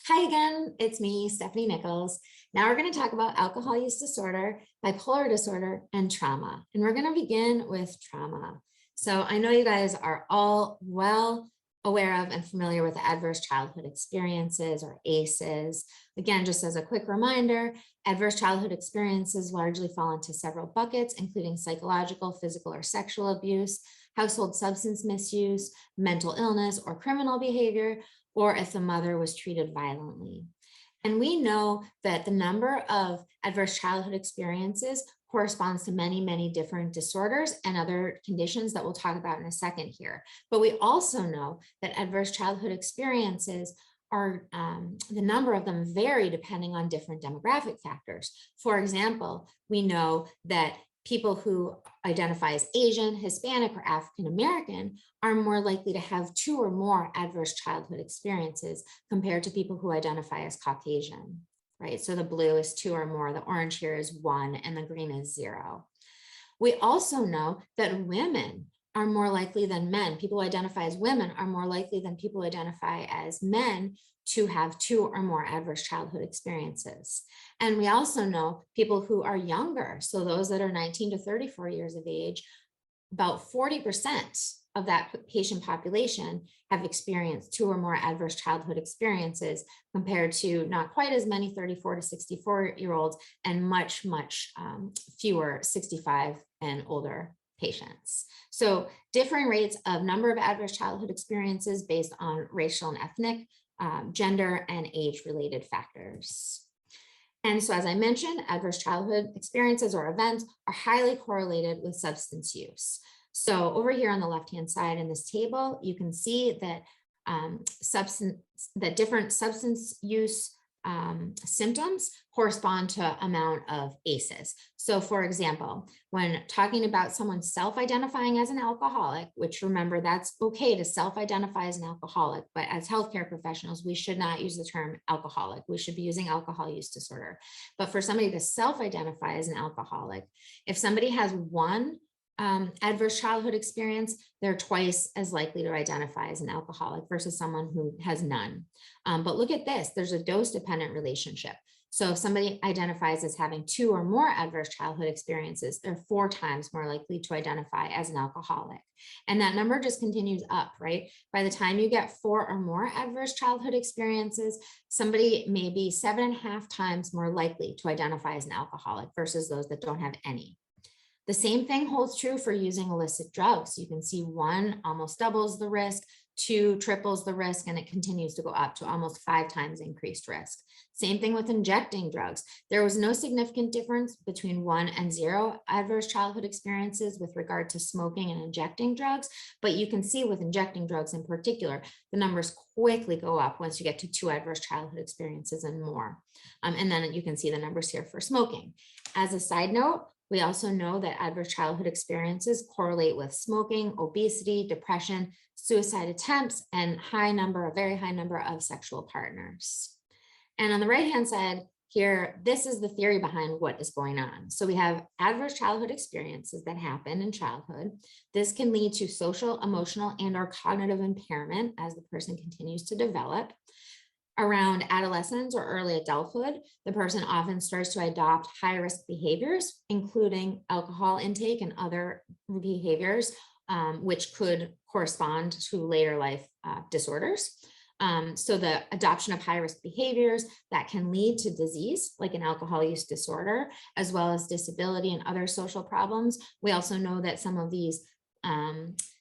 Hi again, it's me, Stephanie Nichols. Now we're going to talk about alcohol use disorder, bipolar disorder, and trauma. And we're going to begin with trauma. So I know you guys are all well aware of and familiar with adverse childhood experiences, or ACEs. Again, just as a quick reminder, adverse childhood experiences largely fall into several buckets, including psychological, physical, or sexual abuse, household substance misuse, mental illness, or criminal behavior, or if the mother was treated violently. And we know that the number of adverse childhood experiences corresponds to many, many different disorders and other conditions that we'll talk about in a second here. But we also know that adverse childhood experiences are, the number of them vary depending on different demographic factors. For example, we know that people who identify as Asian, Hispanic, or African American are more likely to have 2 or more adverse childhood experiences compared to people who identify as Caucasian, right? So the blue is 2 or more, the orange here is 1, and the green is 0. We also know that women are more likely than men. People who identify as women are more likely than people who identify as men to have 2 or more adverse childhood experiences. And we also know people who are younger, so those that are 19 to 34 years of age, about 40% of that patient population have experienced 2 or more adverse childhood experiences compared to not quite as many 34 to 64-year-olds and much, much fewer 65 and older patients. So differing rates of number of adverse childhood experiences based on racial and ethnic, gender, and age-related factors. And so, as I mentioned, adverse childhood experiences or events are highly correlated with substance use. So over here on the left-hand side in this table, you can see that different substance use symptoms correspond to amount of ACEs. So for example, when talking about someone self-identifying as an alcoholic, which remember, that's okay to self-identify as an alcoholic, but as healthcare professionals, we should not use the term alcoholic. We should be using alcohol use disorder. But for somebody to self-identify as an alcoholic, if somebody has 1 adverse childhood experience, they're twice as likely to identify as an alcoholic versus someone who has none. But look at this, there's a dose-dependent relationship. So if somebody identifies as having 2 or more adverse childhood experiences, they're 4 times more likely to identify as an alcoholic. And that number just continues up, right? By the time you get 4 or more adverse childhood experiences, somebody may be 7.5 times more likely to identify as an alcoholic versus those that don't have any. The same thing holds true for using illicit drugs. You can see 1 almost doubles the risk, 2 triples the risk, and it continues to go up to almost 5 times increased risk. Same thing with injecting drugs. There was no significant difference between 1 and 0 adverse childhood experiences with regard to smoking and injecting drugs, but you can see with injecting drugs in particular, the numbers quickly go up once you get to 2 adverse childhood experiences and more. And then you can see the numbers here for smoking. As a side note, we also know that adverse childhood experiences correlate with smoking, obesity, depression, suicide attempts, and very high number of sexual partners. And on the right-hand side here, this is the theory behind what is going on. So we have adverse childhood experiences that happen in childhood. This can lead to social, emotional, and/or cognitive impairment as the person continues to develop. Around adolescence or early adulthood, the person often starts to adopt high-risk behaviors, including alcohol intake and other behaviors, which could correspond to later life disorders. So the adoption of high-risk behaviors that can lead to disease, like an alcohol use disorder, as well as disability and other social problems. We also know that some of these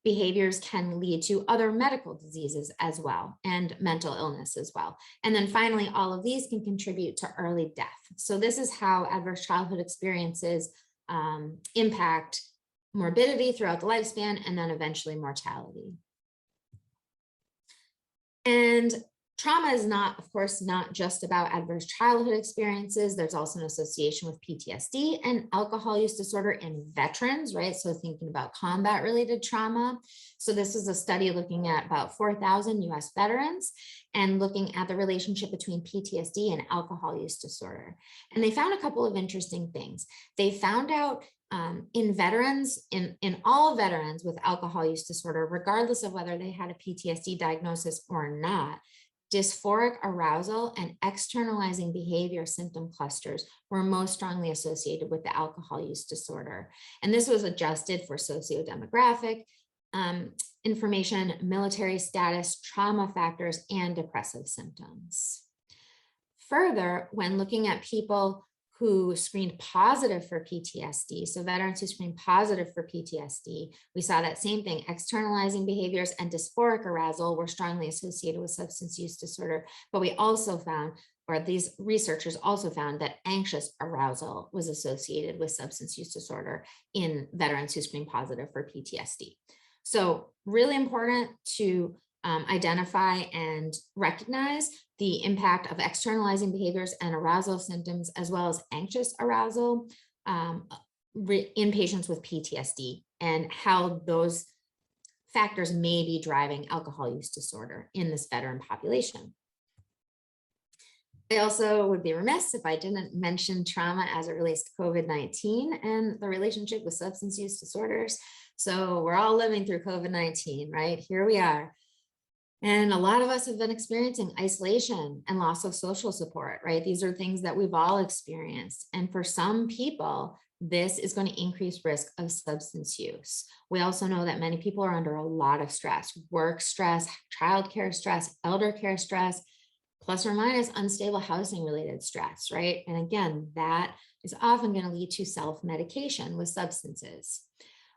behaviors can lead to other medical diseases as well, and mental illness as well. And then finally, all of these can contribute to early death. So this is how adverse childhood experiences impact morbidity throughout the lifespan and then eventually mortality. And trauma is not, of course, not just about adverse childhood experiences. There's also an association with PTSD and alcohol use disorder in veterans, right? So thinking about combat-related trauma. So this is a study looking at about 4,000 US veterans and looking at the relationship between PTSD and alcohol use disorder. And they found a couple of interesting things. They found out in veterans, in all veterans with alcohol use disorder, regardless of whether they had a PTSD diagnosis or not, dysphoric arousal and externalizing behavior symptom clusters were most strongly associated with the alcohol use disorder. And this was adjusted for sociodemographic information, military status, trauma factors, and depressive symptoms. Further, when looking at people who screened positive for PTSD, so veterans who screened positive for PTSD, we saw that same thing, externalizing behaviors and dysphoric arousal were strongly associated with substance use disorder. But we also found, or these researchers also found, that anxious arousal was associated with substance use disorder in veterans who screened positive for PTSD. So really important to identify and recognize the impact of externalizing behaviors and arousal symptoms, as well as anxious arousal in patients with PTSD, and how those factors may be driving alcohol use disorder in this veteran population. I also would be remiss if I didn't mention trauma as it relates to COVID-19 and the relationship with substance use disorders. So we're all living through COVID-19, right? Here we are. And a lot of us have been experiencing isolation and loss of social support, right? These are things that we've all experienced. And for some people, this is going to increase risk of substance use. We also know that many people are under a lot of stress, work stress, childcare stress, elder care stress, plus or minus unstable housing related stress, right? And again, that is often going to lead to self-medication with substances.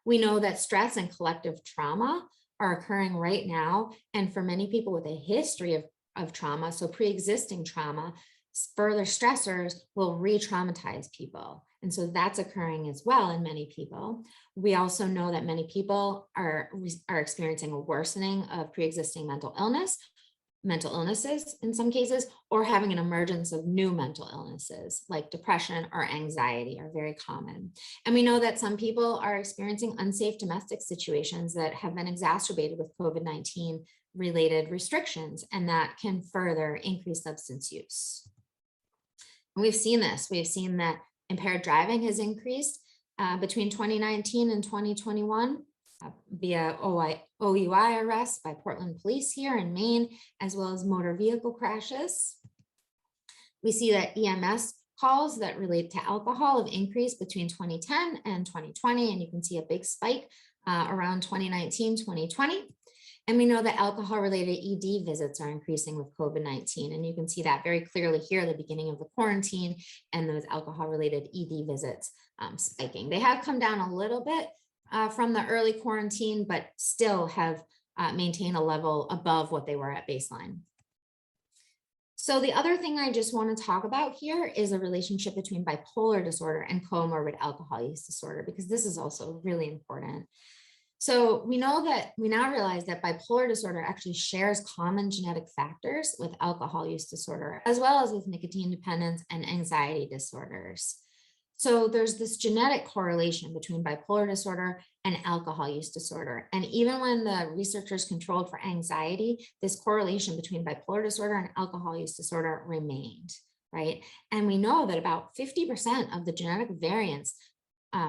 We know that stress and collective trauma are occurring right now. And for many people with a history of trauma, so pre-existing trauma, further stressors will re-traumatize people. And so that's occurring as well in many people. We also know that many people are experiencing a worsening of pre-existing mental illnesses in some cases, or having an emergence of new mental illnesses like depression or anxiety are very common. And we know that some people are experiencing unsafe domestic situations that have been exacerbated with COVID-19 related restrictions, and that can further increase substance use. And we've seen this. We've seen that impaired driving has increased between 2019 and 2021. Via OUI arrests by Portland police here in Maine, as well as motor vehicle crashes. We see that EMS calls that relate to alcohol have increased between 2010 and 2020, and you can see a big spike around 2019, 2020. And we know that alcohol-related ED visits are increasing with COVID-19, and you can see that very clearly here at the beginning of the quarantine, and those alcohol-related ED visits spiking. They have come down a little bit from the early quarantine, but still have maintained a level above what they were at baseline. So the other thing I just want to talk about here is a relationship between bipolar disorder and comorbid alcohol use disorder, because this is also really important. So we now realize that bipolar disorder actually shares common genetic factors with alcohol use disorder, as well as with nicotine dependence and anxiety disorders. So there's this genetic correlation between bipolar disorder and alcohol use disorder. And even when the researchers controlled for anxiety, this correlation between bipolar disorder and alcohol use disorder remained, right? And we know that about 50% of the genetic variants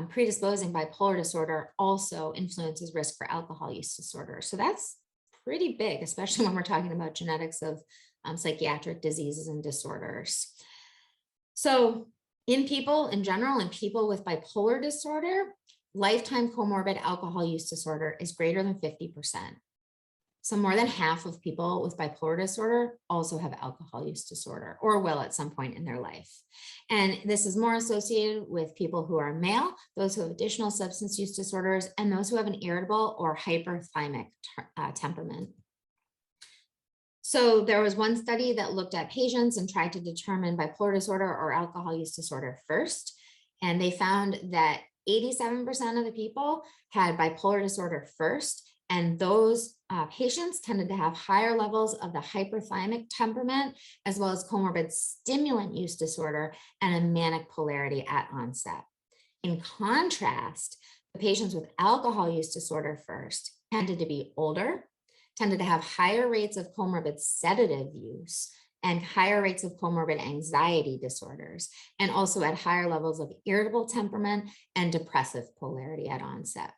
predisposing bipolar disorder also influences risk for alcohol use disorder. So that's pretty big, especially when we're talking about genetics of psychiatric diseases and disorders. So in people in general, and people with bipolar disorder, lifetime comorbid alcohol use disorder is greater than 50%. So more than half of people with bipolar disorder also have alcohol use disorder, or will at some point in their life. And this is more associated with people who are male, those who have additional substance use disorders, and those who have an irritable or hyperthymic temperament. So there was one study that looked at patients and tried to determine bipolar disorder or alcohol use disorder first. And they found that 87% of the people had bipolar disorder first. And those patients tended to have higher levels of the hyperthymic temperament, as well as comorbid stimulant use disorder and a manic polarity at onset. In contrast, the patients with alcohol use disorder first tended to be older, tended to have higher rates of comorbid sedative use and higher rates of comorbid anxiety disorders, and also at higher levels of irritable temperament and depressive polarity at onset.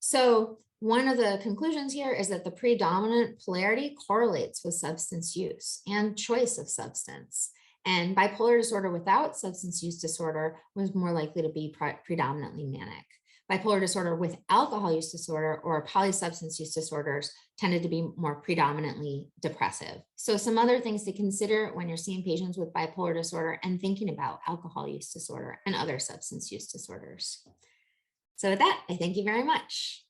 So One of the conclusions here is that the predominant polarity correlates with substance use and choice of substance. And bipolar disorder without substance use disorder was more likely to be predominantly manic. Bipolar disorder with alcohol use disorder or polysubstance use disorders tended to be more predominantly depressive. So some other things to consider when you're seeing patients with bipolar disorder and thinking about alcohol use disorder and other substance use disorders. So with that, I thank you very much.